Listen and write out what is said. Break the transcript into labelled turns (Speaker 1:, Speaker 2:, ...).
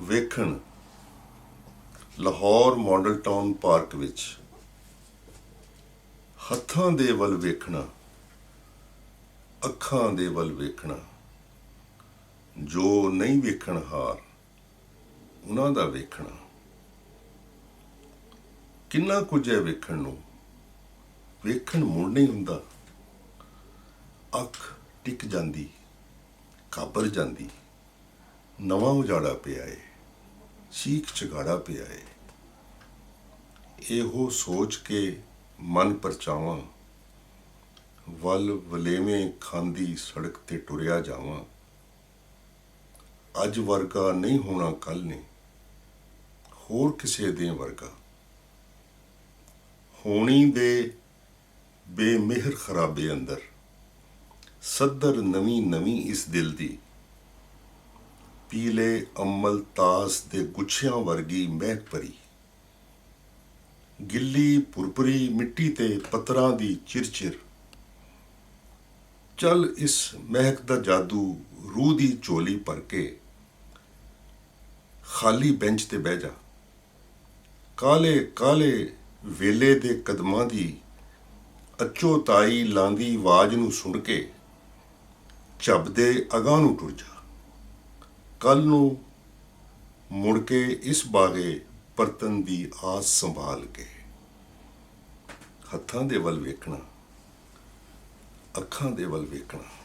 Speaker 1: ਵੇਖਣ Lahore model town park ਵਿੱਚ ਹੱਥਾਂ ਦੇ ਵੱਲ ਵੇਖਣਾ, ਅੱਖਾਂ ਦੇ ਵੱਲ ਵੇਖਣਾ, ਜੋ ਨਹੀਂ ਵੇਖਣ ਹਾਰ ਉਹਨਾਂ ਦਾ ਵੇਖਣਾ। ਕਿੰਨਾ ਕੁਝ ਹੈ ਵੇਖਣ ਨੂੰ, ਵੇਖਣ ਮੁੜ ਨਹੀਂ ਹੁੰਦਾ। ਅੱਖ ਟਿਕ ਜਾਂਦੀ, ਕਾਬਰ ਜਾਂਦੀ, ਨਵਾਂ ਉਜਾੜਾ ਪਿਆ ਏ, ਚੀਖ ਚਗਾੜਾ ਪਿਆ ਏ। ਇਹੋ ਸੋਚ ਕੇ ਮਨ ਪਰਚਾਵਾਂ, ਵੱਲ ਵਲੇਵੇਂ ਖਾਂਦੀ ਸੜਕ ਤੇ ਟੁਰਿਆ ਜਾਵਾਂ। ਅੱਜ ਵਰਗਾ ਨਹੀਂ ਹੋਣਾ ਕੱਲ੍ਹ ਨੇ, ਹੋਰ ਕਿਸੇ ਦੇ ਵਰਗਾ। ਹੋਣੀ ਦੇ ਬੇਮਿਹਰ ਖਰਾਬੇ ਅੰਦਰ ਸੱਦਰ ਨਵੀਂ ਨਵੀਂ ਇਸ ਦਿਲ ਦੀ। ਪੀਲੇ ਅੰਮਲ ਤਾਸ ਦੇ ਗੁੱਛਿਆਂ ਵਰਗੀ ਮਹਿਕ ਭਰੀ, ਗਿੱਲੀ ਪੁਰਪਰੀ ਮਿੱਟੀ ਤੇ ਪੱਤਰਾਂ ਦੀ ਚਿਰਚਿਰ। ਚੱਲ ਇਸ ਮਹਿਕ ਦਾ ਜਾਦੂ ਰੂਹ ਦੀ ਝੋਲੀ ਭਰ ਕੇ ਖਾਲੀ ਬੈਂਚ ਤੇ ਬਹਿ ਜਾ। ਕਾਲੇ ਕਾਲੇ ਵੇਲੇ ਦੇ ਕਦਮਾਂ ਦੀ ਅੱਚੋ ਤਾਈ ਲਾਂਦੀ ਆਵਾਜ਼ ਨੂੰ ਸੁਣ ਕੇ ਝੱਬਦੇ ਅਗਾਂਹ ਨੂੰ ਟੁਰ ਜਾ। ਕੱਲ ਨੂੰ ਮੁੜ ਕੇ ਇਸ ਬਾਗੇ ਪਰਤਨ ਦੀ ਆਸ ਸੰਭਾਲ ਕੇ। ਹੱਥਾਂ ਦੇ ਵੱਲ ਵੇਖਣਾ, ਅੱਖਾਂ ਦੇ ਵੱਲ ਵੇਖਣਾ।